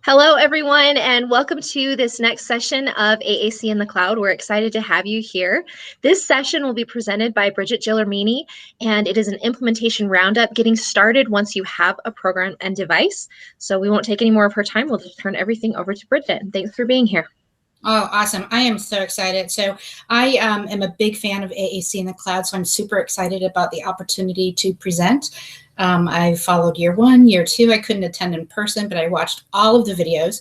Hello, everyone, and welcome to this next session of AAC in the Cloud. We're excited to have you here. This session will be presented by Bridget Gilormini, and it is an implementation roundup getting started once you have a program and device. So we won't take any more of her time. We'll just turn everything over to Bridget. Thanks for being here. Oh, awesome. I am so excited. So I am a big fan of AAC in the Cloud, so I'm super excited about the opportunity to present. I followed year 1, year 2. I couldn't attend in person, but I watched all of the videos.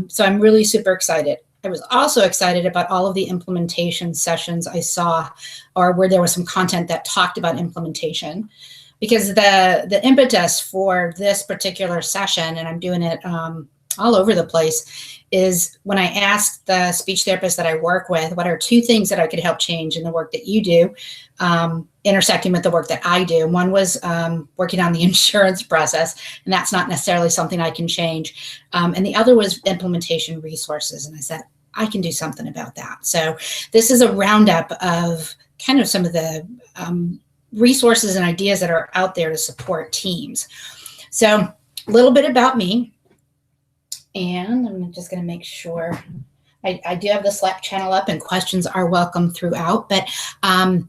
So I'm really super excited. I was also excited about all of the implementation sessions I saw, or where there was some content that talked about implementation, because the impetus for this particular session, and I'm doing it all over the place, is when I asked the speech therapist that I work with, what are 2 things that I could help change in the work that you do, intersecting with the work that I do. One was working on the insurance process, and that's not necessarily something I can change. And the other was implementation resources. And I said, I can do something about that. So this is a roundup of kind of some of the resources and ideas that are out there to support teams. So a little bit about me. And I'm just going to make sure I do have the Slack channel up, and questions are welcome throughout. But I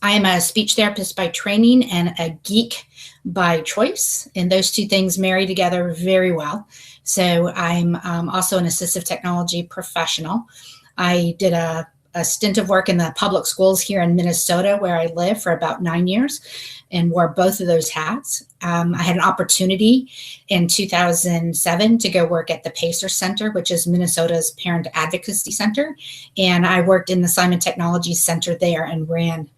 am a speech therapist by training and a geek by choice, and those 2 things marry together very well. So I'm also an assistive technology professional. I did a stint of work in the public schools here in Minnesota, where I live, for about 9 years, and wore both of those hats. I had an opportunity in 2007 to go work at the PACER Center, which is Minnesota's Parent Advocacy Center. And I worked in the Simon Technology Center there and ran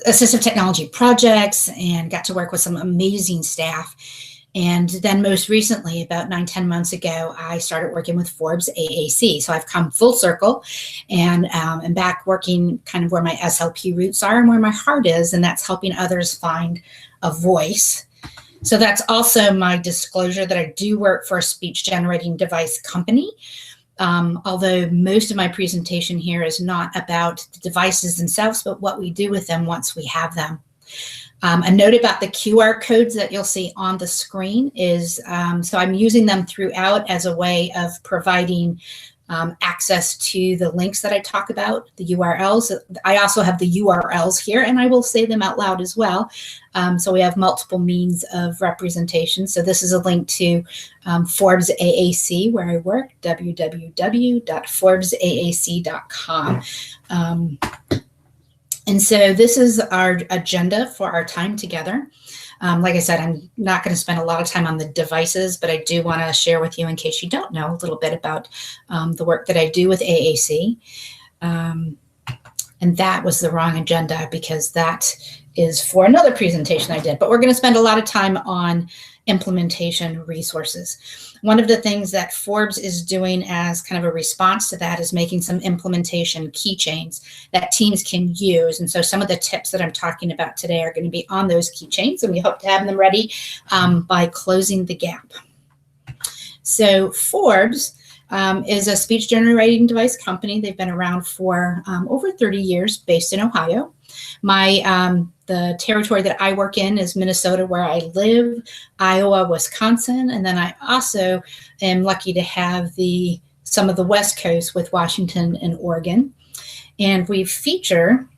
assistive technology projects and got to work with some amazing staff. And then most recently, about 9-10 months ago, I started working with Forbes AAC. So I've come full circle, and I'm back working kind of where my SLP roots are and where my heart is, and that's helping others find a voice. So that's also my disclosure that I do work for a speech generating device company. Although most of my presentation here is not about the devices themselves, but what we do with them once we have them. A note about the QR codes that you'll see on the screen is, so I'm using them throughout as a way of providing access to the links that I talk about, the URLs. I also have the URLs here, and I will say them out loud as well. So we have multiple means of representation. So this is a link to Forbes AAC, where I work, www.forbesaac.com. And so this is our agenda for our time together. Like I said, I'm not going to spend a lot of time on the devices, but I do want to share with you, in case you don't know, a little bit about the work that I do with AAC. And that was the wrong agenda, because that is for another presentation I did. But we're going to spend a lot of time on implementation resources. One of the things that Forbes is doing as kind of a response to that is making some implementation keychains that teams can use. And so some of the tips that I'm talking about today are going to be on those keychains, and we hope to have them ready by closing the gap. So Forbes is a speech generating device company. They've been around for over 30 years, based in Ohio. The territory that I work in is Minnesota, where I live, Iowa, Wisconsin, and then I also am lucky to have some of the West Coast with Washington and Oregon. And we feature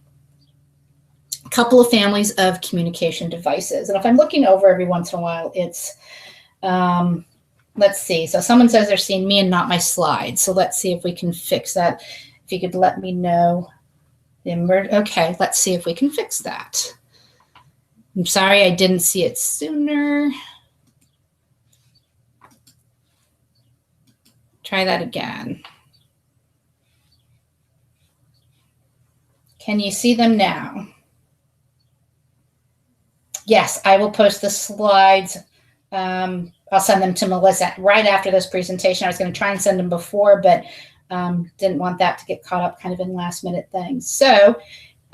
a couple of families of communication devices. And if I'm looking over every once in a while, it's, let's see. So someone says they're seeing me and not my slides. So let's see if we can fix that. If you could let me know. Okay, let's see if we can fix that. I'm sorry I didn't see it sooner. Try that again. Can you see them now? Yes, I will post the slides. I'll send them to Melissa right after this presentation. I was going to try and send them before, but didn't want that to get caught up kind of in last minute things. So,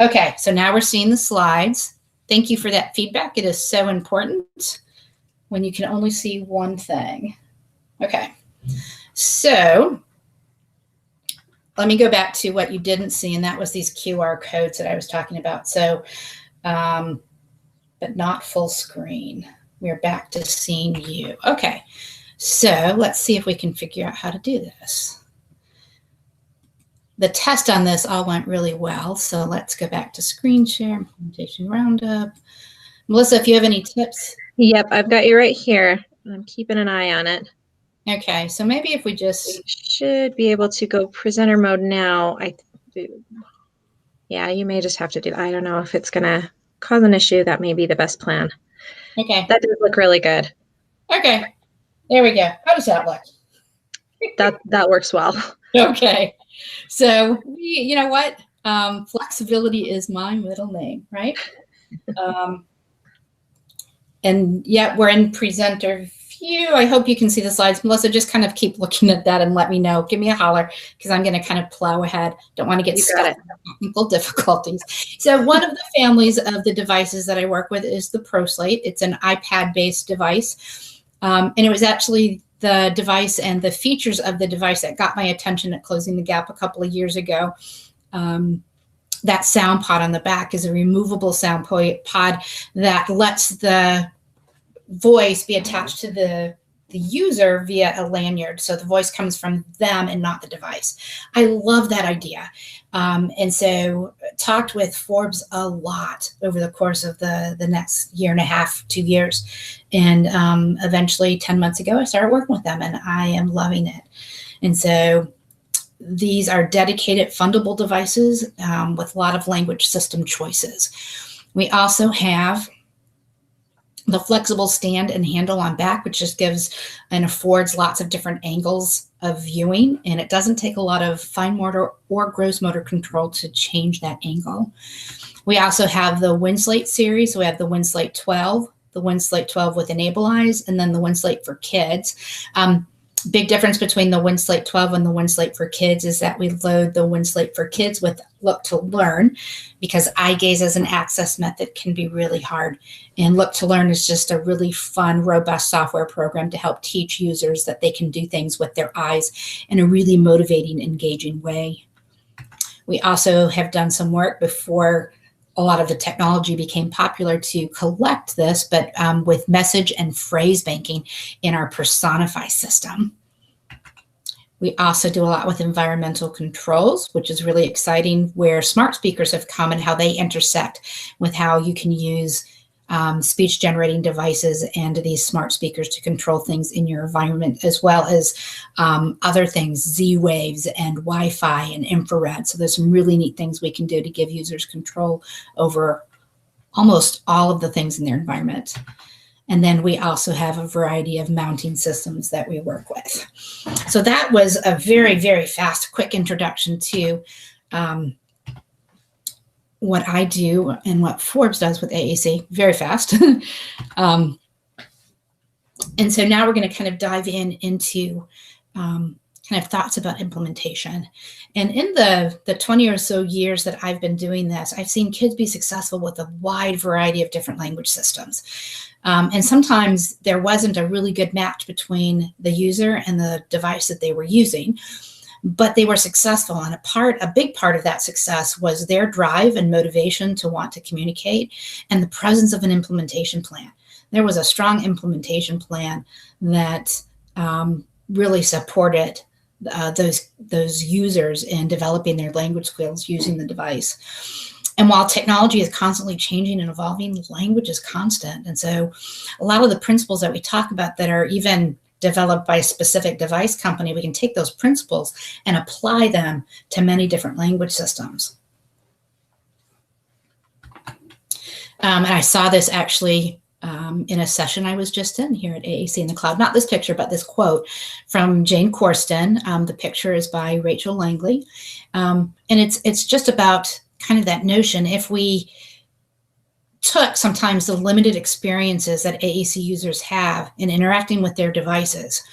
okay, so now we're seeing the slides. Thank you for that feedback. It is so important when you can only see one thing. Okay, so let me go back to what you didn't see, and that was these QR codes that I was talking about. So, but not full screen. We're back to seeing you. Okay, So let's see if we can figure out how to do this. The test on this all went really well. So let's go back to screen share, Implementation Roundup. Melissa, if you have any tips. Yep, I've got you right here. I'm keeping an eye on it. Okay, so maybe if we just... We should be able to go presenter mode now. Yeah, you may just have to do, I don't know if it's going to cause an issue. That may be the best plan. Okay. That does look really good. Okay, there we go. How does that look? That works well. Okay, so you know what? Flexibility is my middle name, right? And yeah, we're in presenter view. I hope you can see the slides. Melissa, just kind of keep looking at that and let me know. Give me a holler because I'm going to kind of plow ahead. Don't want to get stuck in technical difficulties. So one of the families of the devices that I work with is the ProSlate. It's an iPad-based device. And it was actually the device and the features of the device that got my attention at Closing the Gap a couple of years ago. That sound pod on the back is a removable sound pod that lets the voice be attached to the user via a lanyard. So the voice comes from them and not the device. I love that idea. And so talked with Forbes a lot over the course of the next year and a half, 2 years. And eventually 10 months ago, I started working with them and I am loving it. And so these are dedicated fundable devices with a lot of language system choices. We also have the flexible stand and handle on back, which just gives and affords lots of different angles of viewing. And it doesn't take a lot of fine motor or gross motor control to change that angle. We also have the WinSlate series. So we have the WinSlate 12, the WinSlate 12 with Enable Eyes, and then the WinSlate for Kids. Big difference between the WinSlate 12 and the WinSlate for Kids is that we load the WinSlate for Kids with Look to Learn because eye gaze as an access method can be really hard. And Look to Learn is just a really fun, robust software program to help teach users that they can do things with their eyes in a really motivating, engaging way. We also have done some work before a lot of the technology became popular to collect this, but with message and phrase banking in our Personify system. We also do a lot with environmental controls, which is really exciting, where smart speakers have come and how they intersect with how you can use speech generating devices and these smart speakers to control things in your environment, as well as other things, Z-Waves and Wi-Fi and infrared. So there's some really neat things we can do to give users control over almost all of the things in their environment. And then we also have a variety of mounting systems that we work with. So that was a very, very fast, quick introduction to what I do and what Forbes does with AAC, very fast. And so now we're going to kind of dive into kind of thoughts about implementation. And in the 20 or so years that I've been doing this, I've seen kids be successful with a wide variety of different language systems. And sometimes there wasn't a really good match between the user and the device that they were using, but they were successful. And a big part of that success was their drive and motivation to want to communicate and the presence of an implementation plan. There was a strong implementation plan that really supported those users in developing their language skills using the device. And while technology is constantly changing and evolving, language is constant. And so a lot of the principles that we talk about that are even developed by a specific device company, we can take those principles and apply them to many different language systems. And I saw this actually in a session I was just in here at AAC in the Cloud. Not this picture, but this quote from Jane Corsten. The picture is by Rachel Langley. And it's just about kind of that notion. If we took sometimes the limited experiences that AAC users have in interacting with their devices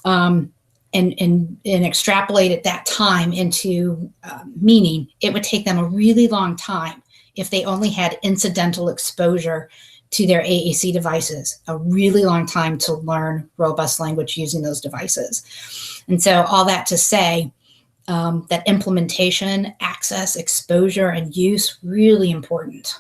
and extrapolated that time into meaning, it would take them a really long time if they only had incidental exposure to their AAC devices, a really long time to learn robust language using those devices. And so all that to say that implementation, access, exposure, and use, really important.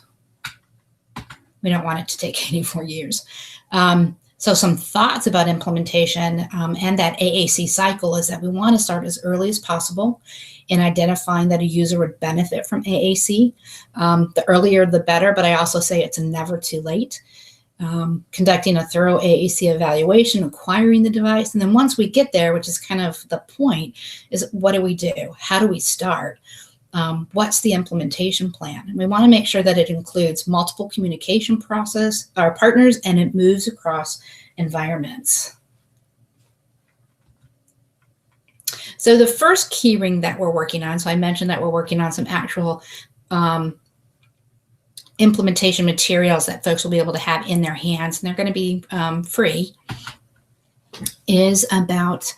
We don't want it to take any more years. So So some thoughts about implementation and that AAC cycle is that we want to start as early as possible in identifying that a user would benefit from AAC. The earlier, the better, but I also say it's never too late. Conducting a thorough AAC evaluation, acquiring the device, and then once we get there, which is kind of the point, is what do we do? How do we start? What's the implementation plan? And we want to make sure that it includes multiple communication process, our partners, and it moves across environments. So the first key ring that we're working on, so I mentioned that we're working on some actual implementation materials that folks will be able to have in their hands, and they're going to be free, is about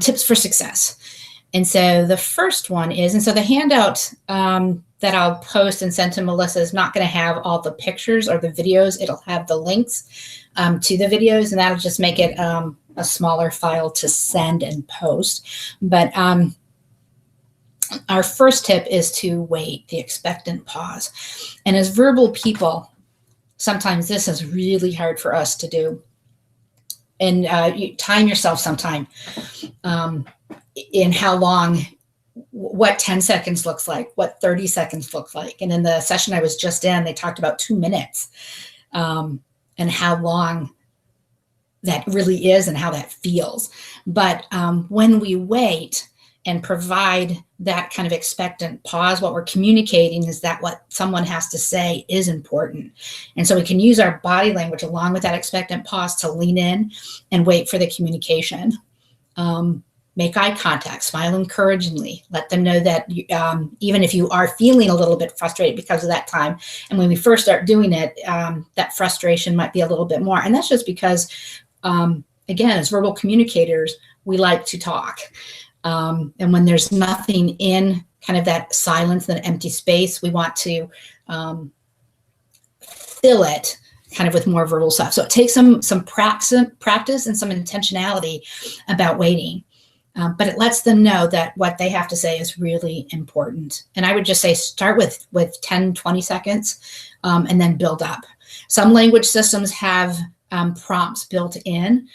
tips for success. And so the first one is, and so the handout that I'll post and send to Melissa is not going to have all the pictures or the videos. It'll have the links to the videos, and that'll just make it a smaller file to send and post. But our first tip is to wait, the expectant pause. And as verbal people, sometimes this is really hard for us to do. And you time yourself sometime in how long, what 10 seconds looks like, what 30 seconds looks like. And in the session I was just in, they talked about 2 minutes and how long that really is and how that feels. But when we wait and provide that kind of expectant pause, what we're communicating is that what someone has to say is important. And so we can use our body language along with that expectant pause to lean in and wait for the communication. Make eye contact, smile encouragingly, let them know that even if you are feeling a little bit frustrated because of that time, and when we first start doing it, that frustration might be a little bit more. And that's just because, again, as verbal communicators, we like to talk. And when there's nothing in kind of that silence, that empty space, we want to fill it kind of with more verbal stuff. So it takes some practice and some intentionality about waiting. But it lets them know that what they have to say is really important. And I would just say start with 10, 20 seconds and then build up. Some language systems have prompts built in,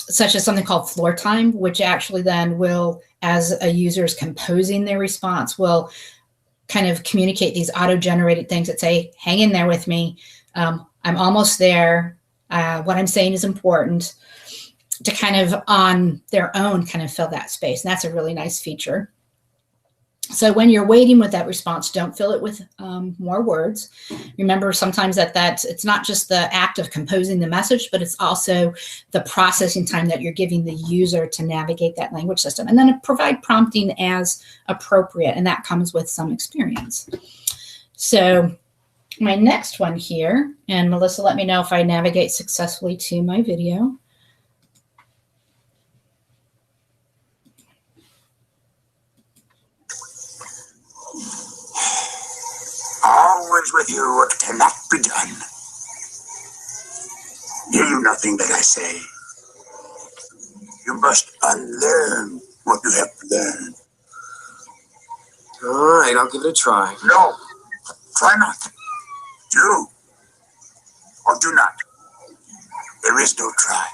such as something called floor time, which actually then will, as a user is composing their response, will kind of communicate these auto-generated things that say, hang in there with me. I'm almost there. What I'm saying is important, to kind of on their own kind of fill that space. And that's a really nice feature. So when you're waiting with that response, don't fill it with more words. Remember sometimes that it's not just the act of composing the message, but it's also the processing time that you're giving the user to navigate that language system. And then provide prompting as appropriate, and that comes with some experience. So my next one here, and Melissa, let me know if I navigate successfully to my video. Always with you, what cannot be done. Hear you nothing that I say. You must unlearn what you have learned. All right, I'll give it a try. No, try not. Do or do not. There is no try.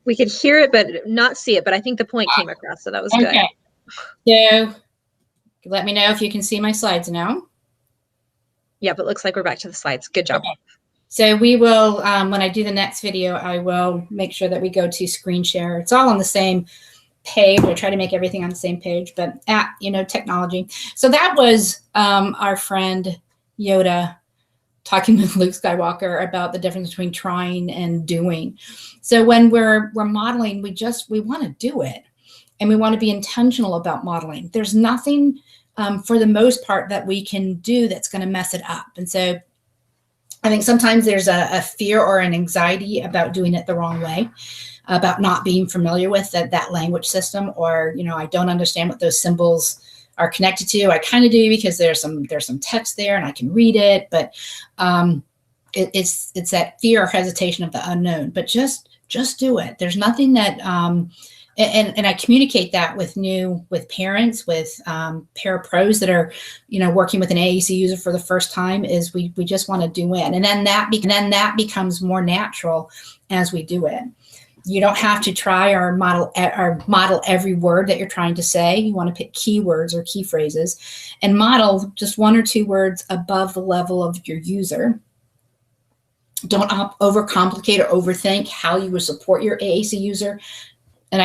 We could hear it, but not see it. But I think the point came across, so that was good. Okay. So let me know if you can see my slides now. Yep, it looks like we're back to the slides. Good job. Okay. So we will, when I do the next video, I will make sure that we go to screen share. It's all on the same page. I try to make everything on the same page, but technology. So that was our friend Yoda talking with Luke Skywalker about the difference between trying and doing. So when we're modeling, we want to do it. And we want to be intentional about modeling. There's nothing, for the most part, that we can do that's going to mess it up. And so I think sometimes there's a fear or an anxiety about doing it the wrong way, about not being familiar with that language system, or, I don't understand what those symbols are connected to. I kind of do because there's some text there and I can read it, but it's that fear or hesitation of the unknown. But just do it. There's nothing that and I communicate that with parents, with parapros that are, working with an AAC user for the first time, is we just want to do it. And then that becomes more natural as we do it. You don't have to try or model every word that you're trying to say. You want to pick keywords or key phrases and model just 1 or 2 words above the level of your user. Don't overcomplicate or overthink how you would support your AAC user. And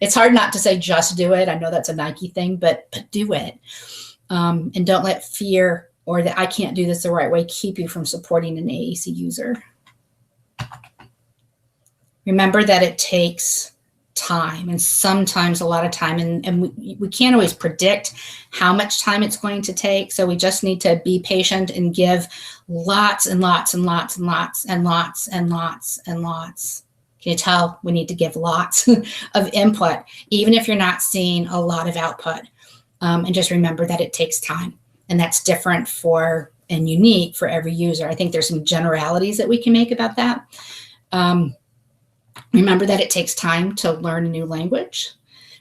it's hard not to say just do it. I know that's a Nike thing, but do it. And don't let fear or that I can't do this the right way keep you from supporting an AAC user. Remember that it takes time, and sometimes a lot of time, and we can't always predict how much time it's going to take. So we just need to be patient and give lots and lots and lots and lots and lots and lots and lots. Can you tell we need to give lots of input, even if you're not seeing a lot of output? And just remember that it takes time, and that's different and unique for every user. I think there's some generalities that we can make about that. Remember that it takes time to learn a new language.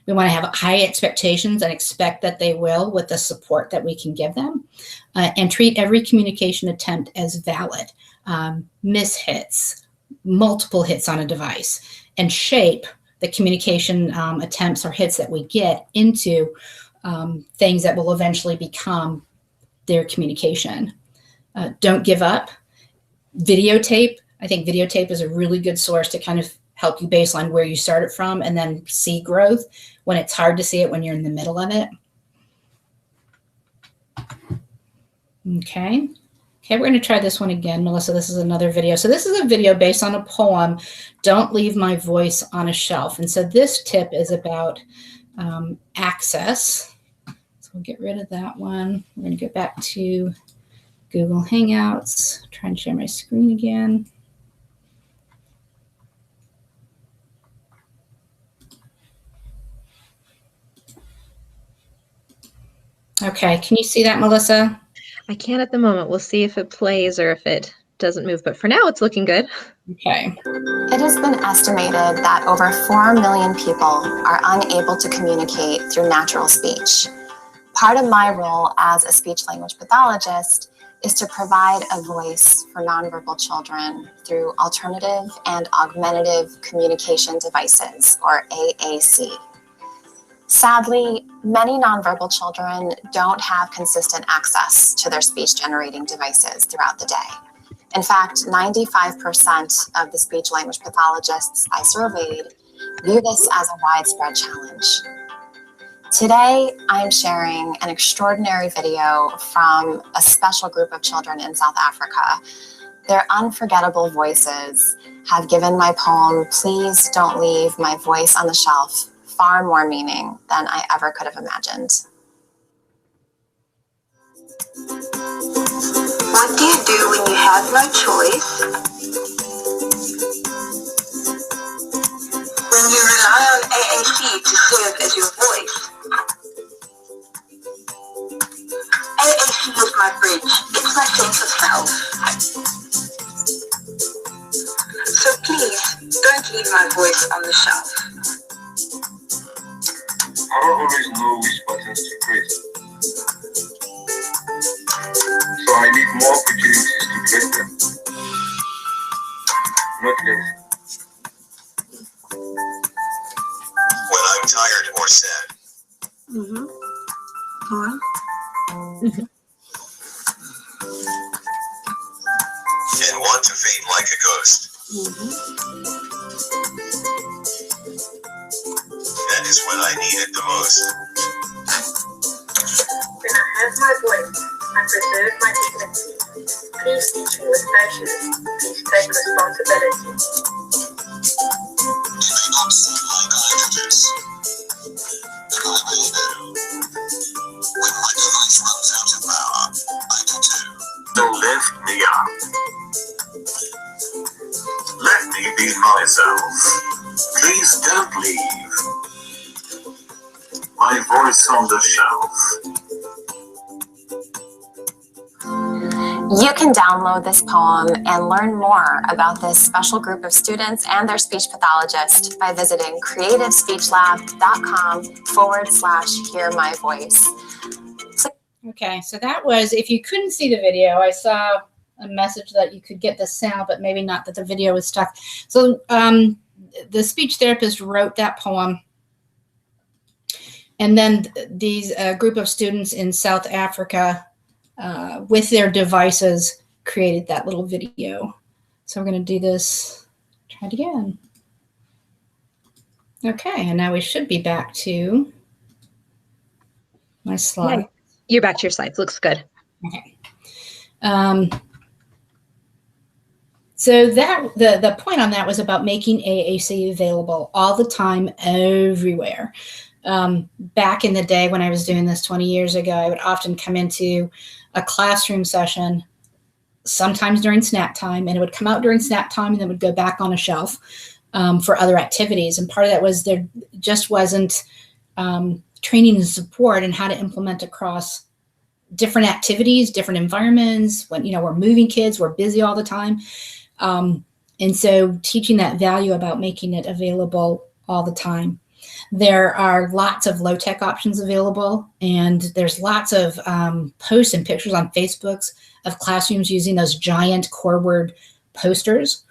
We want to have high expectations and expect that they will with the support that we can give them, and treat every communication attempt as valid. Miss hits, multiple hits on a device, and shape the communication attempts or hits that we get into things that will eventually become their communication. Don't give up. Videotape. I think videotape is a really good source to kind of help you baseline where you started from and then see growth when it's hard to see it when you're in the middle of it. Okay, we're going to try this one again, Melissa. This is another video. So this is a video based on a poem, Don't Leave My Voice on a Shelf. And so this tip is about access. So we'll get rid of that one. We're going to go back to Google Hangouts, try and share my screen again. Okay, can you see that, Melissa? I can't at the moment. We'll see if it plays or if it doesn't move, but for now it's looking good. Okay. It has been estimated that over 4 million people are unable to communicate through natural speech. Part of my role as a speech-language pathologist is to provide a voice for nonverbal children through alternative and augmentative communication devices, or AAC. Sadly, many nonverbal children don't have consistent access to their speech-generating devices throughout the day. In fact, 95% of the speech-language pathologists I surveyed view this as a widespread challenge. Today, I'm sharing an extraordinary video from a special group of children in South Africa. Their unforgettable voices have given my poem, Please Don't Leave My Voice on the Shelf, far more meaning than I ever could have imagined. What do you do when you have no choice? When you rely on AAC to serve as your voice. AAC is my bridge. It's my sense of self. So please, don't leave my voice on the shelf. I don't always know which buttons to press. So I need more opportunities to press them. Not less. When I'm tired or sad. Go on. And want to fade like a ghost. That is when I need it the most. When I have my voice, I preserve my dignity. Please teach me with patience. Please take responsibility. It may not seem like I do this, but I really do. When my device runs out of power, I do too. So lift me up. Let me be myself. Please don't leave my voice on the shelf. You can download this poem and learn more about this special group of students and their speech pathologist by visiting creativespeechlab.com/hear my voice. Okay, so that was, if you couldn't see the video, I saw a message that you could get the sound, but maybe not, that the video was stuck. So the speech therapist wrote that poem. And then these group of students in South Africa with their devices created that little video. So we're going to do this, try it again. Okay, and now we should be back to my slide. Yeah, you're back to your slides. Looks good. Okay. So that the point on that was about making AAC available all the time, everywhere. Back in the day when I was doing this 20 years ago, I would often come into a classroom session, sometimes during snack time, and it would come out during snack time and then would go back on a shelf for other activities. And part of that was there just wasn't training and support and how to implement across different activities, different environments. When, you know, we're moving kids, we're busy all the time. And so teaching that value about making it available all the time. There are lots of low-tech options available, and there's lots of posts and pictures on Facebooks of classrooms using those giant core word posters.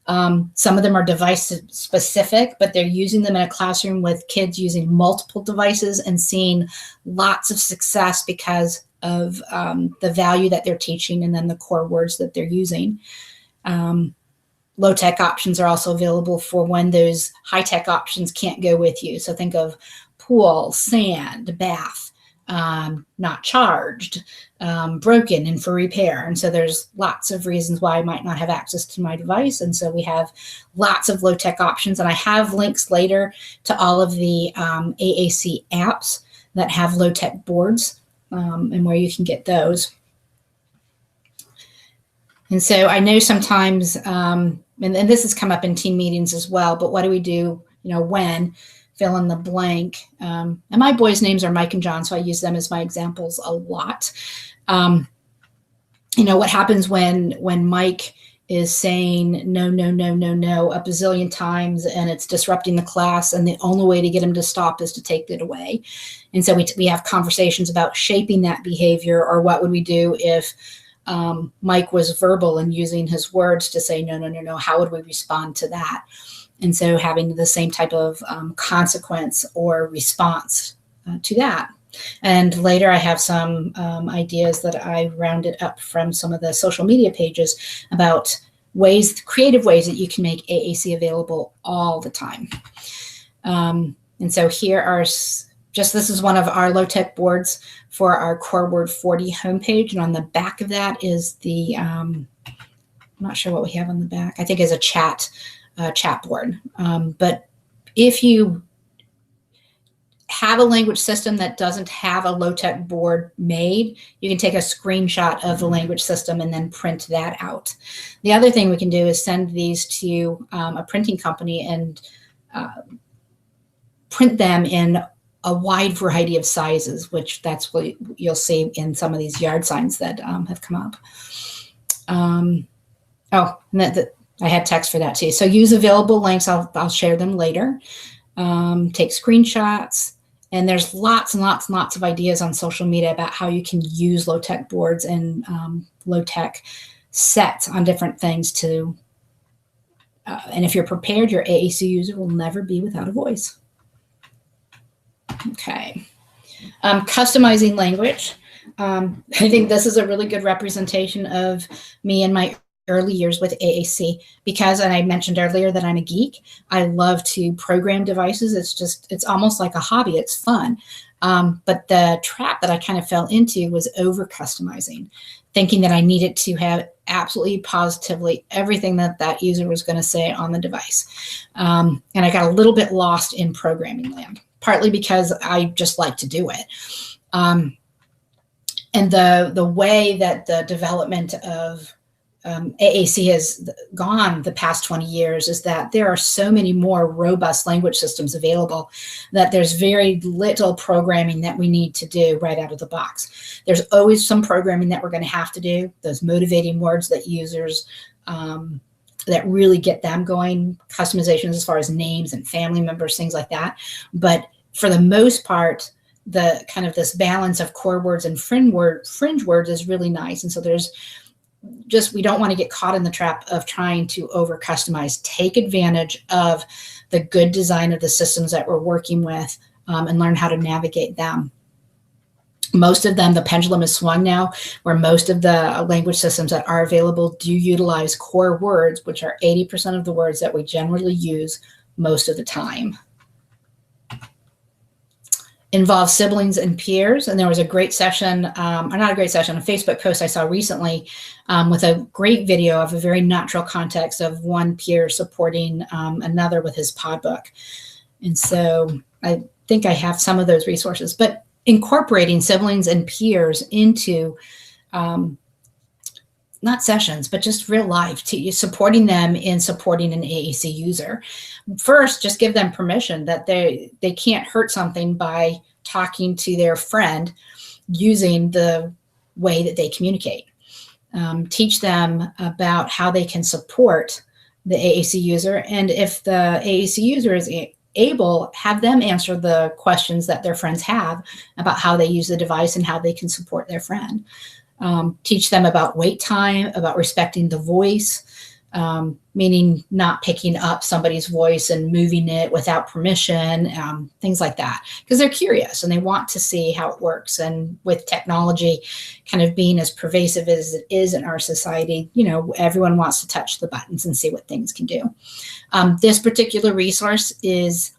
Some of them are device specific, but they're using them in a classroom with kids using multiple devices and seeing lots of success because of the value that they're teaching and then the core words that they're using. Low-tech options are also available for when those high-tech options can't go with you. So think of pool, sand, bath, not charged, broken, and for repair. And so there's lots of reasons why I might not have access to my device. And so we have lots of low-tech options. And I have links later to all of the AAC apps that have low-tech boards and where you can get those. And so I know sometimes, and this has come up in team meetings as well, but what do we do, you know, when, fill in the blank. And my boys' names are Mike and John, so I use them as my examples a lot. You know, what happens when Mike is saying no, no, no, no, no a bazillion times and it's disrupting the class, and the only way to get him to stop is to take it away. And so we have conversations about shaping that behavior, or what would we do if Mike was verbal and using his words to say, no, no, no, no, how would we respond to that? And so having the same type of consequence or response to that. And later I have some ideas that I rounded up from some of the social media pages about ways, creative ways that you can make AAC available all the time. And so here are this is one of our low-tech boards for our Core Word 40 homepage. And on the back of that is the, I'm not sure what we have on the back. I think is a chat board. But if you have a language system that doesn't have a low-tech board made, you can take a screenshot of the language system and then print that out. The other thing we can do is send these to a printing company and print them in a wide variety of sizes, which that's what you'll see in some of these yard signs that have come up. I had text for that too. So use available links. I'll share them later. Take screenshots. And there's lots and lots and lots of ideas on social media about how you can use low-tech boards and low-tech sets on different things to, and if you're prepared, your AAC user will never be without a voice. Okay. Customizing language. I think this is a really good representation of me in my early years with AAC because, and I mentioned earlier that I'm a geek. I love to program devices. It's almost like a hobby. It's fun. But the trap that I kind of fell into was over customizing, thinking that I needed to have absolutely positively everything that user was going to say on the device. And I got a little bit lost in programming land, partly because I just like to do it. And the way that the development of AAC has gone the past 20 years is that there are so many more robust language systems available that there's very little programming that we need to do right out of the box. There's always some programming that we're going to have to do, those motivating words that users, that really get them going, customizations as far as names and family members, things like that. But for the most part, the kind of this balance of core words and fringe words is really nice. And so there's just, we don't want to get caught in the trap of trying to over customize. Take advantage of the good design of the systems that we're working with, and learn how to navigate them. Most of them, the pendulum is swung now, where most of the language systems that are available do utilize core words, which are 80% of the words that we generally use most of the time. Involve siblings and peers. And there was a great session, or not a great session, a Facebook post I saw recently with a great video of a very natural context of one peer supporting another with his pod book. And so I think I have some of those resources, but incorporating siblings and peers into not sessions, but just real life, to supporting them in supporting an AAC user. First, just give them permission that they can't hurt something by talking to their friend using the way that they communicate. Teach them about how they can support the AAC user. And if the AAC user is able, have them answer the questions that their friends have about how they use the device and how they can support their friend. Teach them about wait time, about respecting the voice, meaning not picking up somebody's voice and moving it without permission, things like that, because they're curious and they want to see how it works. And with technology kind of being as pervasive as it is in our society, you know, everyone wants to touch the buttons and see what things can do. This particular resource is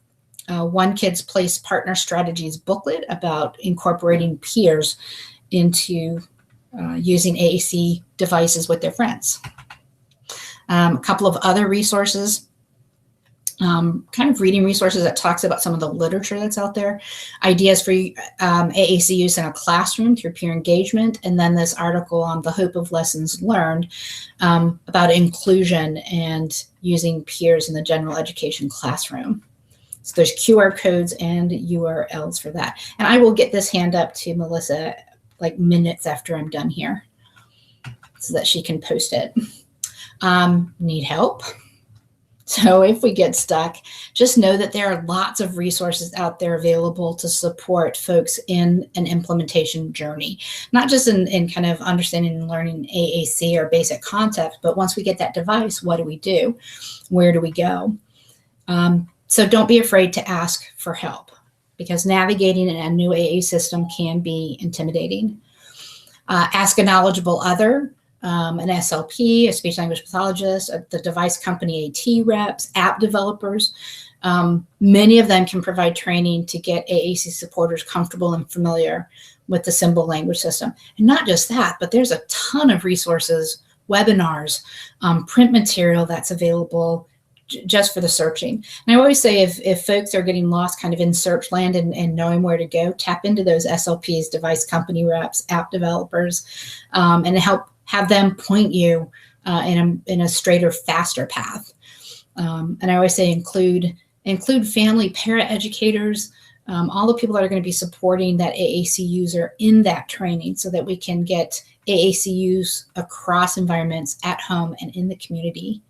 One Kid's Place Partner Strategies booklet about incorporating peers into using AAC devices with their friends. A couple of other resources, kind of reading resources that talks about some of the literature that's out there, ideas for AAC use in a classroom through peer engagement, and then this article on the hope of lessons learned about inclusion and using peers in the general education classroom. So there's QR codes and URLs for that. And I will get this hand up to Melissa like minutes after I'm done here so that she can post it. Need help? So if we get stuck, just know that there are lots of resources out there available to support folks in an implementation journey, not just in kind of understanding and learning AAC or basic concepts, but once we get that device, what do we do? Where do we go? So don't be afraid to ask for help, because navigating a new AA system can be intimidating. Ask a knowledgeable other, an SLP, a speech language pathologist, the device company AT reps, app developers. Many of them can provide training to get AAC supporters comfortable and familiar with the symbol language system. And not just that, but there's a ton of resources, webinars, print material that's available just for the searching. And I always say if folks are getting lost kind of in search land and knowing where to go, tap into those SLPs, device company reps, app developers, and have them point you in a straighter, faster path. And I always say include family, para-educators, all the people that are going to be supporting that AAC user in that training so that we can get AAC use across environments at home and in the community.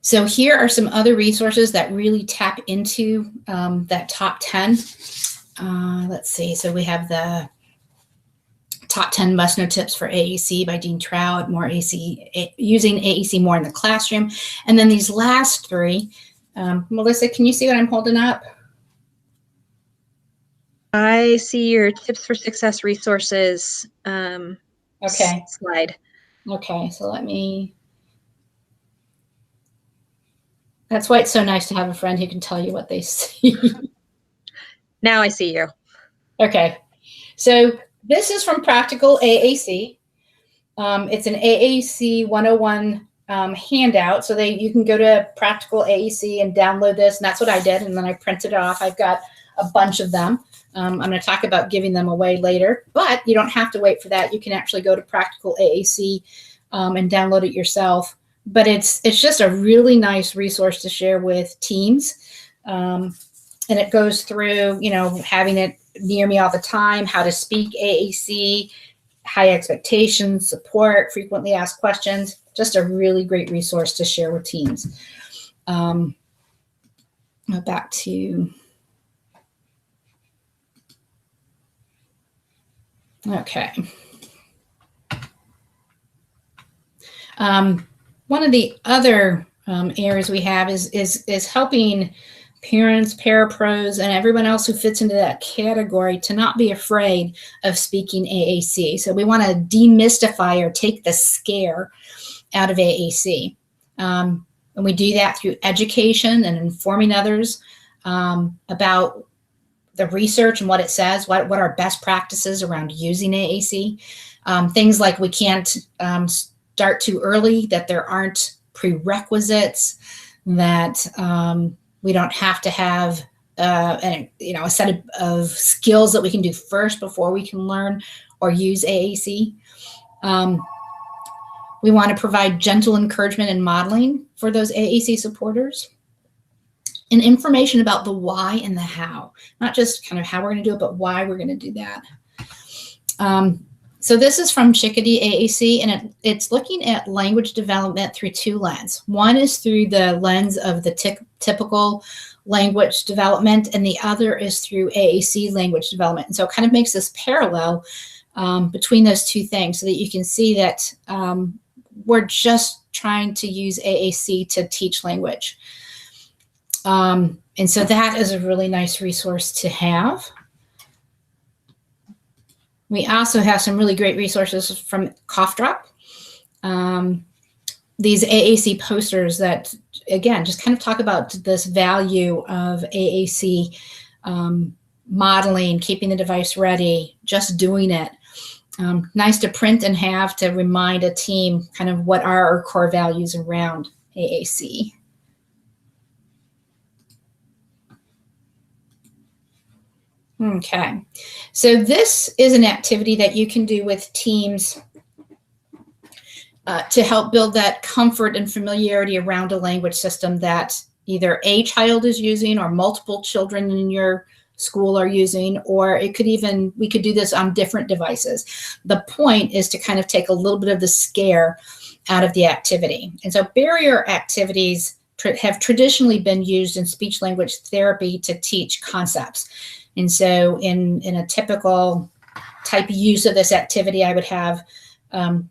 So here are some other resources that really tap into that top 10. Let's see. So we have the Top 10 Must-Know Tips for AAC by Dean Trout, using AAC more in the classroom. And then these last three, Melissa, can you see what I'm holding up? I see your Tips for Success resources slide. Okay, so let me... That's why it's so nice to have a friend who can tell you what they see. Now I see you. Okay, so this is from Practical AAC. It's an AAC 101 handout. So you can go to Practical AAC and download this. And that's what I did. And then I printed it off. I've got a bunch of them. I'm going to talk about giving them away later, but you don't have to wait for that. You can actually go to Practical AAC and download it yourself. But it's just a really nice resource to share with teams. And it goes through, having it near me all the time, how to speak AAC, high expectations, support, frequently asked questions. Just a really great resource to share with teams. Back to, okay. One of the other areas we have is helping parents, parapros, and everyone else who fits into that category to not be afraid of speaking AAC. So we want to demystify or take the scare out of AAC. And we do that through education and informing others about the research and what it says, what are best practices around using AAC. Things like we can't start too early, that there aren't prerequisites, that we don't have to have a set of skills that we can do first before we can learn or use AAC. We want to provide gentle encouragement and modeling for those AAC supporters, and information about the why and the how, not just kind of how we're going to do it, but why we're going to do that. So this is from Chickadee AAC, and it's looking at language development through two lenses. One is through the lens of the typical language development, and the other is through AAC language development. And so it kind of makes this parallel between those two things, so that you can see that we're just trying to use AAC to teach language. And so that is a really nice resource to have. We also have some really great resources from Cough Drop. These AAC posters that, again, just kind of talk about this value of AAC modeling, keeping the device ready, just doing it. Nice to print and have to remind a team kind of what are our core values around AAC. Okay, so this is an activity that you can do with teams to help build that comfort and familiarity around a language system that either a child is using or multiple children in your school are using, or we could do this on different devices. The point is to kind of take a little bit of the scare out of the activity. And so barrier activities have traditionally been used in speech language therapy to teach concepts. And so in a typical type of use of this activity, I would have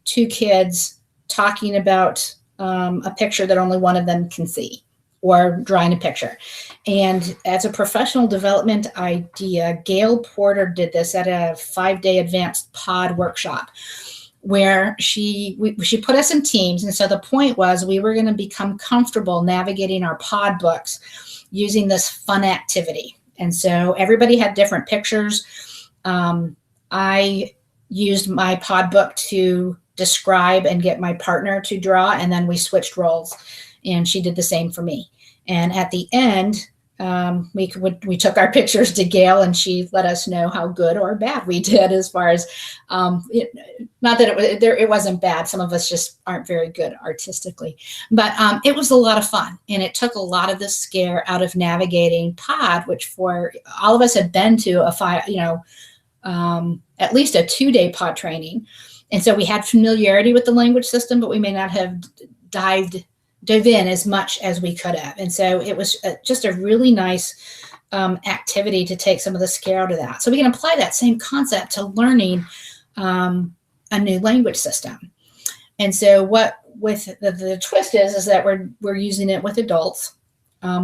two kids talking about a picture that only one of them can see, or drawing a picture. And as a professional development idea, Gail Porter did this at a 5-day advanced pod workshop, where she put us in teams. And so the point was we were going to become comfortable navigating our pod books using this fun activity. And so everybody had different pictures. I used my pod book to describe and get my partner to draw, and then we switched roles, and she did the same for me. And at the end, we took our pictures to Gail, and she let us know how good or bad we did, as far as not that it wasn't bad. Some of us just aren't very good artistically, but it was a lot of fun, and it took a lot of the scare out of navigating pod, which for all of us had been to at least a 2-day pod training, and so we had familiarity with the language system, but we may not have dove in as much as we could have. And so it was just a really nice activity to take some of the scare out of that. So we can apply that same concept to learning a new language system. And so what with the twist is that we're using it with adults.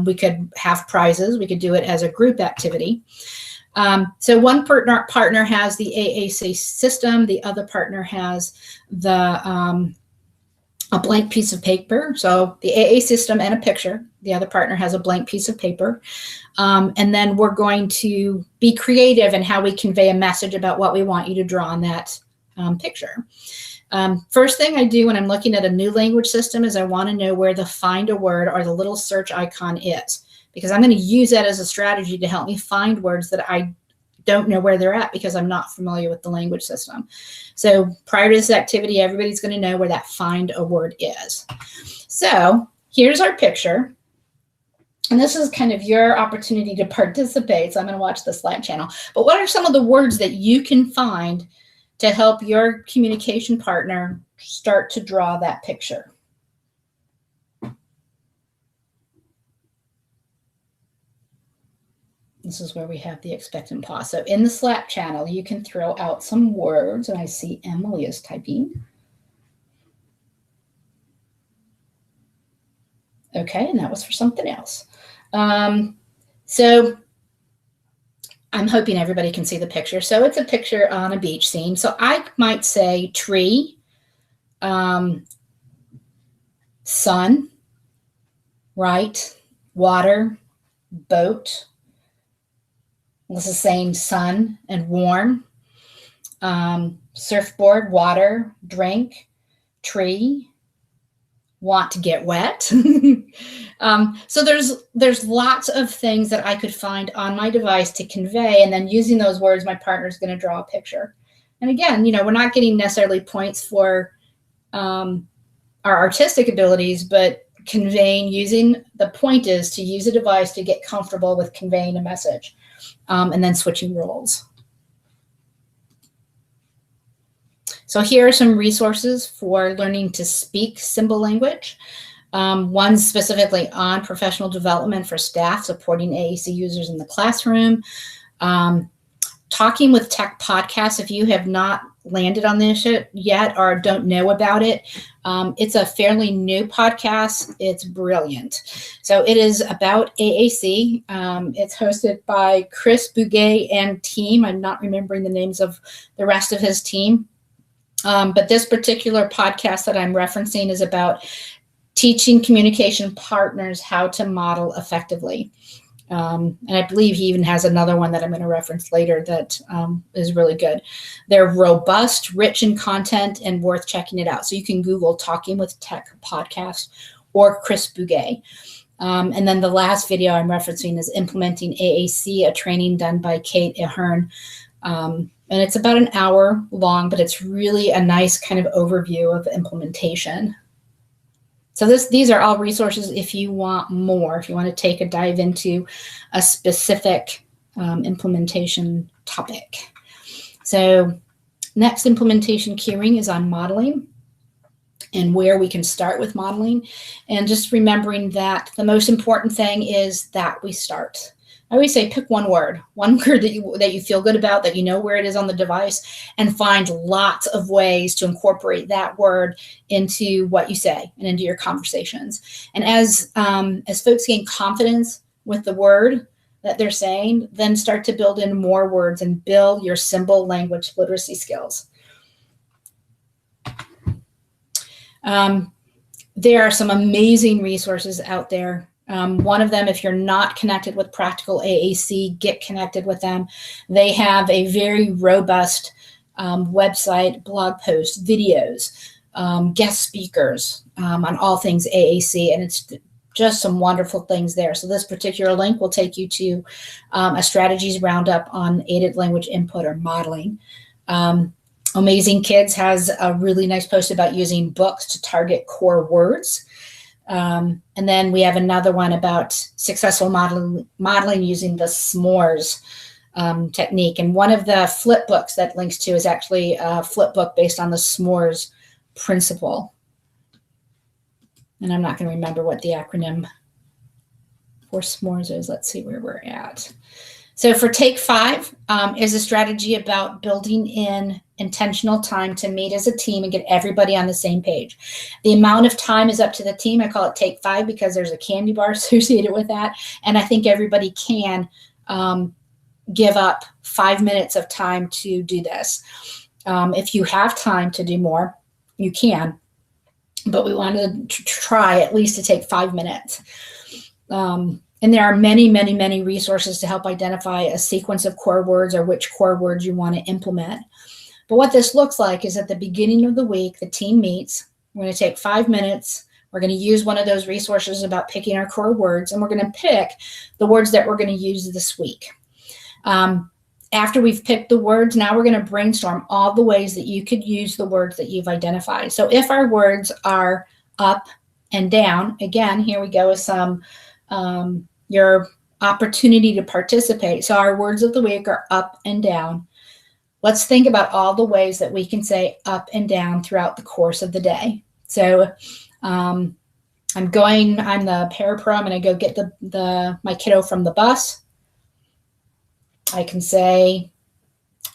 We could have prizes. We could do it as a group activity. So one partner has the AAC system. The other partner has a blank piece of paper. So the AA system and a picture. The other partner has a blank piece of paper. And then we're going to be creative in how we convey a message about what we want you to draw on that picture. First thing I do when I'm looking at a new language system is I want to know where the find a word or the little search icon is. because I'm going to use that as a strategy to help me find words that I don't know where they're at because I'm not familiar with the language system. So prior to this activity, everybody's going to know where that find a word is. So here's our picture. And this is kind of your opportunity to participate. So I'm going to watch the Slack channel. But what are some of the words that you can find to help your communication partner start to draw that picture? This is where we have the expectant pause. So in the Slack channel, you can throw out some words. And I see Emily is typing. Okay, and that was for something else. So I'm hoping everybody can see the picture. So it's a picture on a beach scene. So I might say tree, sun, right, water, boat. This is saying sun and warm. Surfboard, water, drink, tree, want to get wet. So there's lots of things that I could find on my device to convey, and then using those words, my partner's going to draw a picture. And again, we're not getting necessarily points for our artistic abilities, but using the point is to use a device to get comfortable with conveying a message, and then switching roles. So here are some resources for learning to speak symbol language. One specifically on professional development for staff supporting AAC users in the classroom. Talking with Tech podcast, if you have not landed on this yet or don't know about it, it's a fairly new podcast. It's brilliant. So it is about AAC. It's hosted by Chris Bouguet and team. I'm not remembering the names of the rest of his team. But this particular podcast that I'm referencing is about teaching communication partners how to model effectively. And I believe he even has another one that I'm going to reference later that is really good. They're robust, rich in content, and worth checking it out. So you can Google Talking with Tech podcast or Chris Bouguet. And then the last video I'm referencing is Implementing AAC, a training done by Kate Ahern. And it's about an hour long, but it's really a nice kind of overview of implementation. So these are all resources if you want more, if you want to take a dive into a specific implementation topic. So next implementation keyring is on modeling and where we can start with modeling. And just remembering that the most important thing is that we start. I always say pick one word that you feel good about, that you know where it is on the device, and find lots of ways to incorporate that word into what you say and into your conversations. And as folks gain confidence with the word that they're saying, then start to build in more words and build your symbol language literacy skills. There are some amazing resources out there. One of them, if you're not connected with Practical AAC, get connected with them. They have a very robust website, blog posts, videos, guest speakers on all things AAC, and it's just some wonderful things there. So this particular link will take you to a strategies roundup on aided language input or modeling. Amazing Kids has a really nice post about using books to target core words. And then we have another one about successful modeling using the s'mores technique. And one of the flip books that links to is actually a flip book based on the s'mores principle. And I'm not going to remember what the acronym for s'mores is. Let's see where we're at. So for Take 5 is a strategy about building in intentional time to meet as a team and get everybody on the same page. The amount of time is up to the team. I call it Take 5 because there's a candy bar associated with that. And I think everybody can give up 5 minutes of time to do this. If you have time to do more, you can. But we wanted to try at least to take 5 minutes. And there are many, many, many resources to help identify a sequence of core words or which core words you want to implement. But what this looks like is at the beginning of the week, the team meets. We're going to take 5 minutes. We're going to use one of those resources about picking our core words, and we're going to pick the words that we're going to use this week. After we've picked the words, now we're going to brainstorm all the ways that you could use the words that you've identified. So if our words are up and down, again, here we go with some, your opportunity to participate. So our words of the week are up and down. Let's think about all the ways that we can say up and down throughout the course of the day. So I'm the parapro. I'm going to go get my kiddo from the bus. I can say,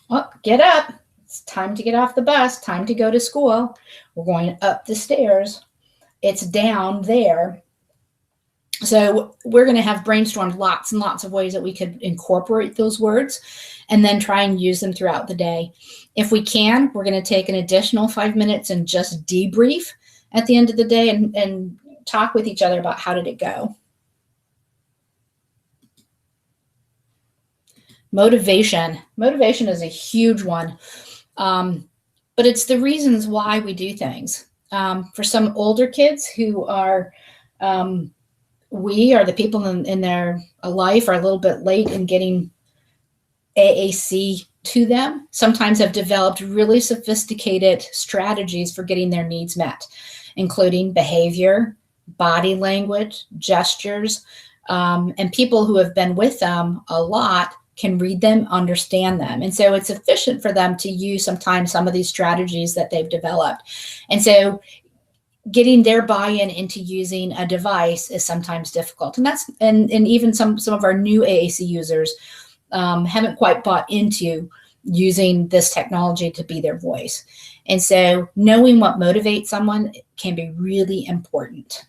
oh, get up. It's time to get off the bus. Time to go to school. We're going up the stairs. It's down there. So we're going to have brainstormed lots and lots of ways that we could incorporate those words and then try and use them throughout the day. If we can, we're going to take an additional 5 minutes and just debrief at the end of the day and talk with each other about how did it go. Motivation. Motivation is a huge one, but it's the reasons why we do things. For some older kids who are, we are the people in their life are a little bit late in getting AAC to them, sometimes have developed really sophisticated strategies for getting their needs met, including behavior, body language, gestures, and people who have been with them a lot can read them, understand them. And so it's efficient for them to use sometimes some of these strategies that they've developed. And so getting their buy-in into using a device is sometimes difficult. And even some of our new AAC users haven't quite bought into using this technology to be their voice. And so knowing what motivates someone can be really important,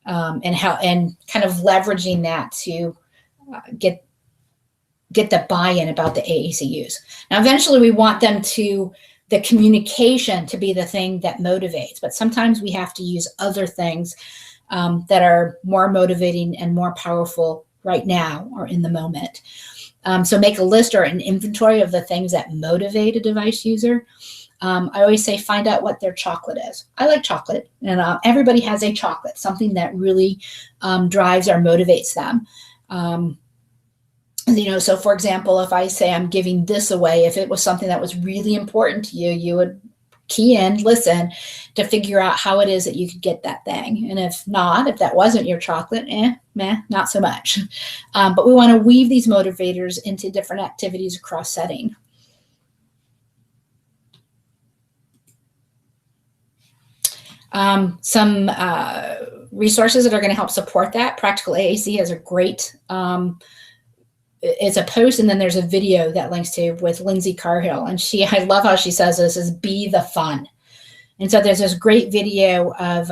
and kind of leveraging that to get the buy-in about the AAC use. Now, eventually we want the communication to be the thing that motivates, but sometimes we have to use other things that are more motivating and more powerful right now or in the moment. So make a list or an inventory of the things that motivate a device user. I always say find out what their chocolate is. I like chocolate, and everybody has a chocolate, something that really drives or motivates them. So for example, if I say I'm giving this away, if it was something that was really important to you, you would key in, listen to figure out how it is that you could get that thing. And if that wasn't your chocolate, not so much. But we want to weave these motivators into different activities across setting. Some resources that are going to help support that. Practical AAC has a great it's a post, and then there's a video that links to with Lindsay Carhill. And I love how she says this is be the fun. And so there's this great video of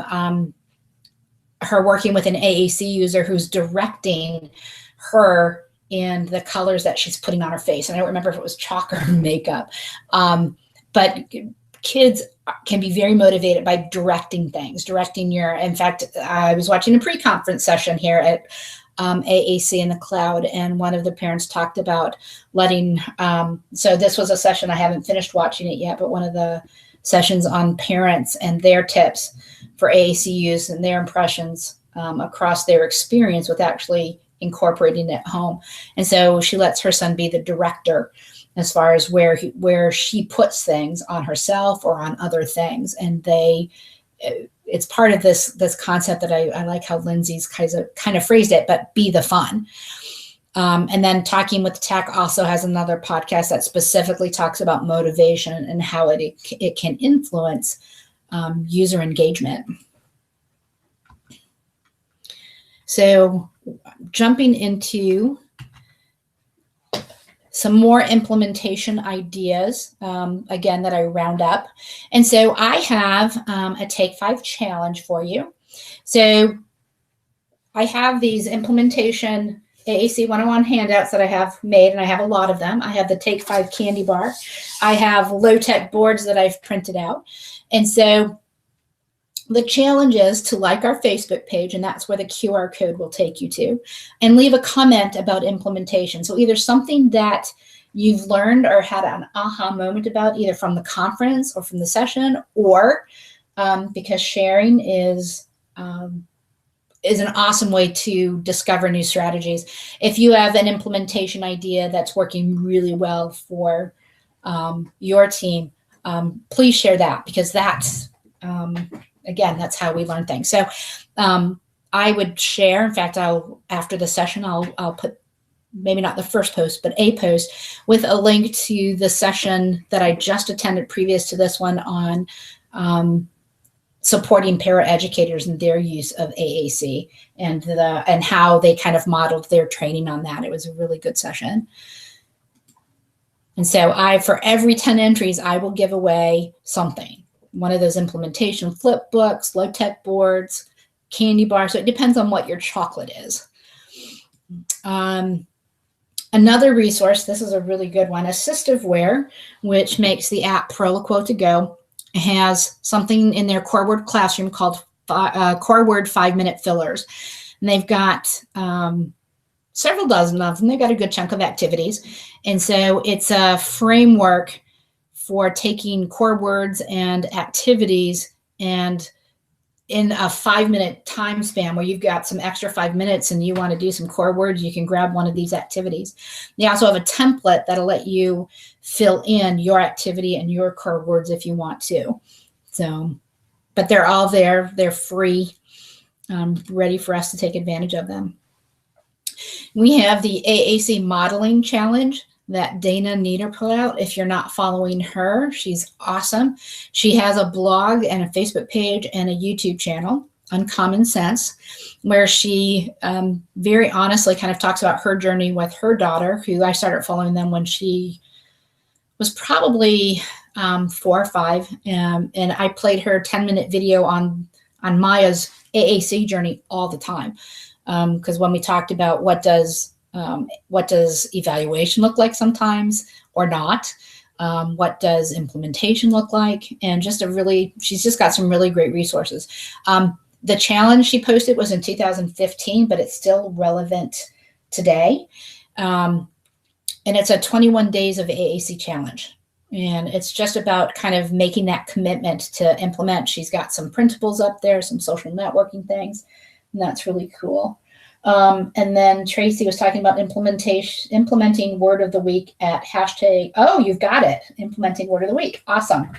her working with an AAC user who's directing her in the colors that she's putting on her face. And I don't remember if it was chalk or makeup. But kids can be very motivated by directing things, in fact, I was watching a pre-conference session here at AAC in the cloud, and one of the parents talked about letting, so this was a session, I haven't finished watching it yet, but one of the sessions on parents and their tips for AAC use and their impressions across their experience with actually incorporating it at home. And so she lets her son be the director as far as where she puts things on herself or on other things. And it's part of this concept that I like how Lindsay's kind of phrased it, but be the fun. And then Talking with Tech also has another podcast that specifically talks about motivation and how it can influence user engagement. So jumping into some more implementation ideas, again, that I round up. And so I have a Take 5 challenge for you. So I have these implementation AAC 101 handouts that I have made, and I have a lot of them. I have the Take 5 candy bar. I have low-tech boards that I've printed out. And so the challenge is to like our Facebook page, and that's where the QR code will take you to, and leave a comment about implementation. So either something that you've learned or had an aha moment about, either from the conference or from the session, or because sharing is is an awesome way to discover new strategies. If you have an implementation idea that's working really well for your team, please share that, because that's, again, that's how we learn things. So I would share, in fact, after the session, I'll put, maybe not the first post, but a post with a link to the session that I just attended previous to this one on supporting paraeducators in their use of AAC and how they kind of modeled their training on that. It was a really good session. And so for every 10 entries, I will give away something. One of those implementation flip books, low-tech boards, candy bars. So it depends on what your chocolate is. Another resource, this is a really good one, Assistiveware, which makes the app Proloquo to Go, has something in their Core Word Classroom called Core Word 5-minute fillers. And they've got several dozen of them. They've got a good chunk of activities. And so it's a framework for taking core words and activities, and in a 5-minute time span where you've got some extra 5 minutes and you want to do some core words, you can grab one of these activities. They also have a template that'll let you fill in your activity and your core words if you want to. So, but they're all there. They're free, ready for us to take advantage of them. We have the AAC Modeling Challenge that Dana Nieder put out. If you're not following her, she's awesome. She has a blog and a Facebook page and a YouTube channel, Uncommon Sense, where she very honestly kind of talks about her journey with her daughter, who I started following them when she was probably 4 or 5. And I played her 10-minute video on Maya's AAC journey all the time. Because when we talked about what does evaluation look like sometimes or not, what does implementation look like, and she's just got some really great resources. The challenge she posted was in 2015, but it's still relevant today. And it's a 21 days of AAC challenge. And it's just about kind of making that commitment to implement. She's got some printables up there, some social networking things, and that's really cool. And then Tracy was talking about implementing word of the week at hashtag. Oh, you've got it. Implementing word of the week. Awesome.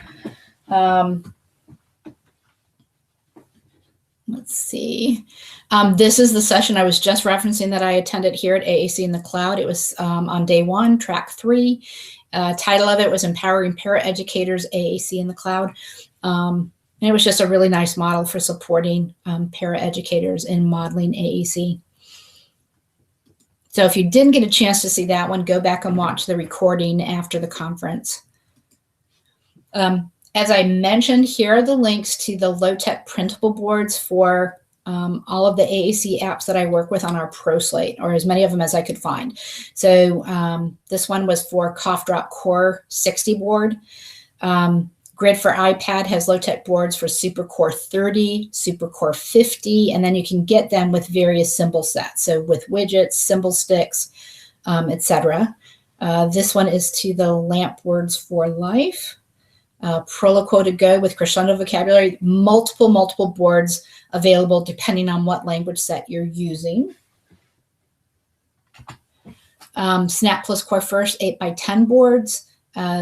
Let's see. This is the session I was just referencing that I attended here at AAC in the Cloud. It was on day 1, track 3. Title of it was Empowering Paraeducators AAC in the Cloud. And it was just a really nice model for supporting paraeducators in modeling AAC. So if you didn't get a chance to see that one, go back and watch the recording after the conference. As I mentioned, here are the links to the low-tech printable boards for all of the AAC apps that I work with on our Pro Slate, or as many of them as I could find. So this one was for Cough Drop Core 60 board. Grid for iPad has low-tech boards for SuperCore 30, SuperCore 50, and then you can get them with various symbol sets. So with widgets, symbol sticks, etc. This one is to the Lamp Words for Life. Proloquo to Go with crescendo vocabulary, multiple boards available depending on what language set you're using. Snap Plus Core First 8x10 boards.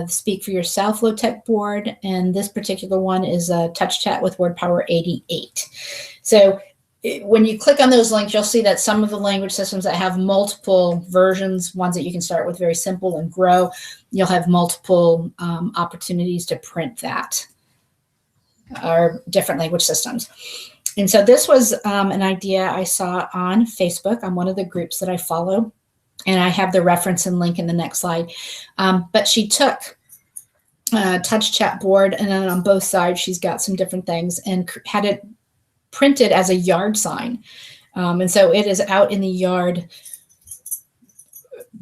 Speak for Yourself low-tech board, and this particular one is a Touch Chat with Word Power 88. So when you click on those links, you'll see that some of the language systems that have multiple versions, ones that you can start with very simple and grow, you'll have multiple opportunities to print that, or different language systems. And so this was an idea I saw on Facebook on one of the groups that I follow. And I have the reference and link in the next slide. But she took a Touch Chat board, and then on both sides, she's got some different things and had it printed as a yard sign. And so it is out in the yard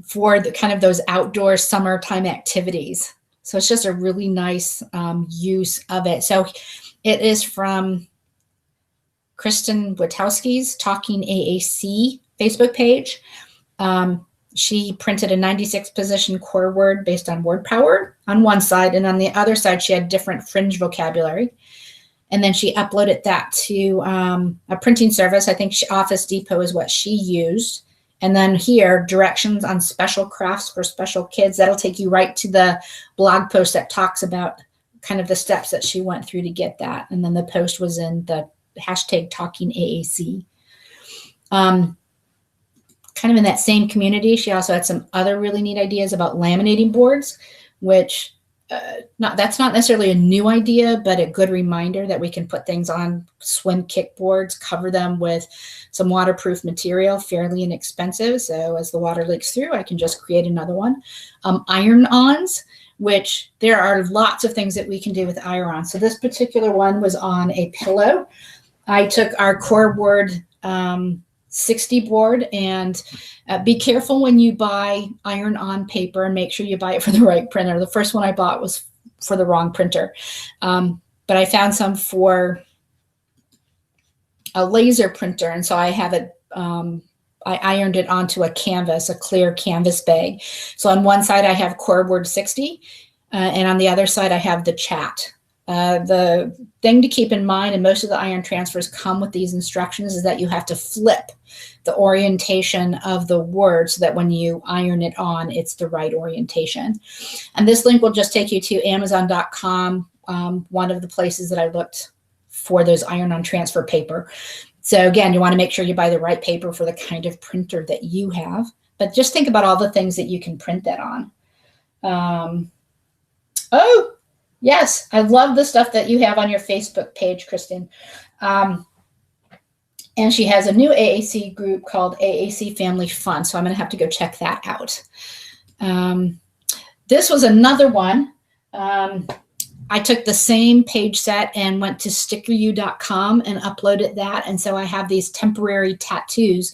for the kind of those outdoor summertime activities. So it's just a really nice use of it. So it is from Kristen Witowski's Talking AAC Facebook page. She printed a 96 position core word based on word power on one side, and on the other side, she had different fringe vocabulary. And then she uploaded that to a printing service. I think Office Depot is what she used. And then here, directions on special crafts for special kids. That'll take you right to the blog post that talks about kind of the steps that she went through to get that. And then the post was in the hashtag Talking AAC. Kind of in that same community, she also had some other really neat ideas about laminating boards, which that's not necessarily a new idea, but a good reminder that we can put things on swim kickboards, cover them with some waterproof material, fairly inexpensive. So as the water leaks through, I can just create another one. Iron-ons, which there are lots of things that we can do with iron-ons. So this particular one was on a pillow. I took our core board 60 board, and be careful when you buy iron-on paper and make sure you buy it for the right printer. The first one I bought was for the wrong printer, but I found some for a laser printer, and so I have it. I ironed it onto a canvas, a clear canvas bag. So on one side I have core board 60, and on the other side I have the chat. The thing to keep in mind, and most of the iron transfers come with these instructions, is that you have to flip the orientation of the word so that when you iron it on, it's the right orientation. And this link will just take you to Amazon.com, one of the places that I looked for those iron-on transfer paper. So again, you want to make sure you buy the right paper for the kind of printer that you have. But just think about all the things that you can print that on. Oh, yes, I love the stuff that you have on your Facebook page, Kristen. And she has a new AAC group called AAC Family Fun, so I'm going to have to go check that out. This was another one. I took the same page set and went to stickeru.com and uploaded that, and so I have these temporary tattoos.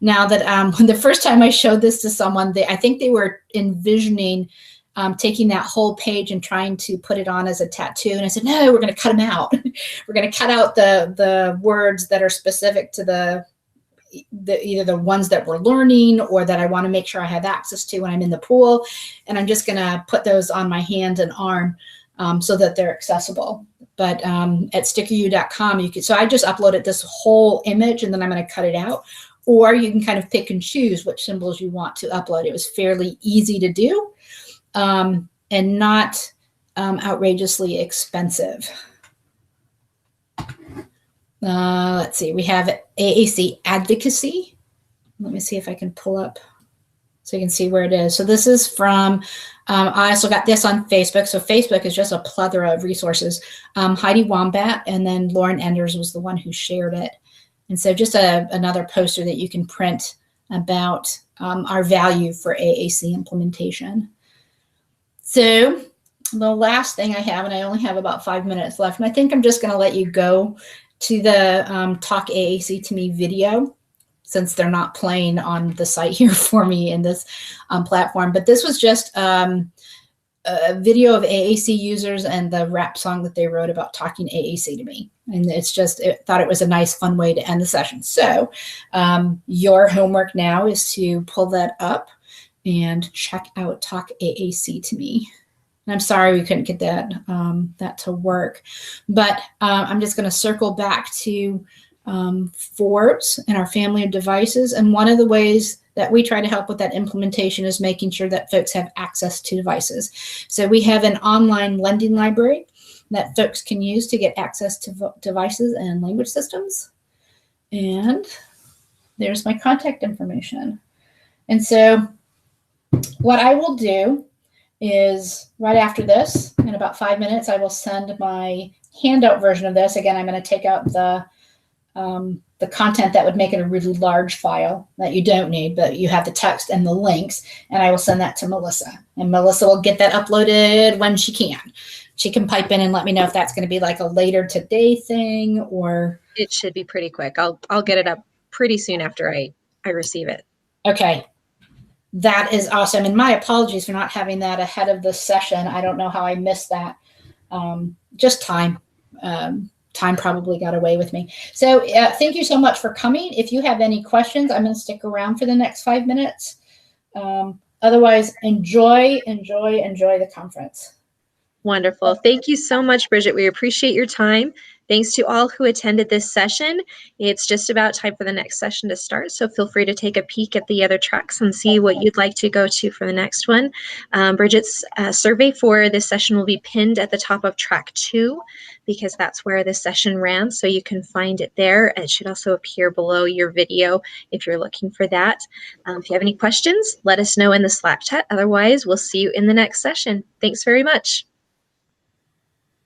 Now that the first time I showed this to someone, I think they were envisioning taking that whole page and trying to put it on as a tattoo. And I said, no, we're going to cut them out. We're going to cut out the words that are specific to either the ones that we're learning or that I want to make sure I have access to when I'm in the pool. And I'm just going to put those on my hand and arm so that they're accessible. But at stickeru.com, you can, so I just uploaded this whole image and then I'm going to cut it out. Or you can kind of pick and choose which symbols you want to upload. It was fairly easy to do. And not outrageously expensive. Let's see, we have AAC Advocacy. Let me see if I can pull up so you can see where it is. So this is from, I also got this on Facebook. So Facebook is just a plethora of resources. Heidi Wombat and then Lauren Enders was the one who shared it. And so just another poster that you can print about our value for AAC implementation. So the last thing I have, and I only have about 5 minutes left, and I think I'm just going to let you go to the Talk AAC to Me video, since they're not playing on the site here for me in this platform. But this was just a video of AAC users and the rap song that they wrote about talking AAC to me. And it's just, I thought it was a nice, fun way to end the session. So your homework now is to pull that up and check out Talk AAC to Me. And I'm sorry we couldn't get that to work, but I'm just going to circle back to Forbes and our family of devices. And one of the ways that we try to help with that implementation is making sure that folks have access to devices. So we have an online lending library that folks can use to get access to devices and language systems. And there's my contact information. And so what I will do is right after this, in about 5 minutes, I will send my handout version of this. Again, I'm going to take out the content that would make it a really large file that you don't need, but you have the text and the links, and I will send that to Melissa. And Melissa will get that uploaded when she can. She can pipe in and let me know if that's going to be like a later today thing or... It should be pretty quick. I'll get it up pretty soon after I receive it. Okay. That is awesome. And my apologies for not having that ahead of this session. I don't know how I missed that. Just time. Time probably got away with me. So thank you so much for coming. If you have any questions, I'm going to stick around for the next 5 minutes. Otherwise, enjoy the conference. Wonderful. Thank you so much, Bridget. We appreciate your time. Thanks to all who attended this session. It's just about time for the next session to start, so feel free to take a peek at the other tracks and see what you'd like to go to for the next one. Bridget's survey for this session will be pinned at the top of track 2 because that's where this session ran, so you can find it there. It should also appear below your video if you're looking for that. If you have any questions, let us know in the Slack chat. Otherwise, we'll see you in the next session. Thanks very much.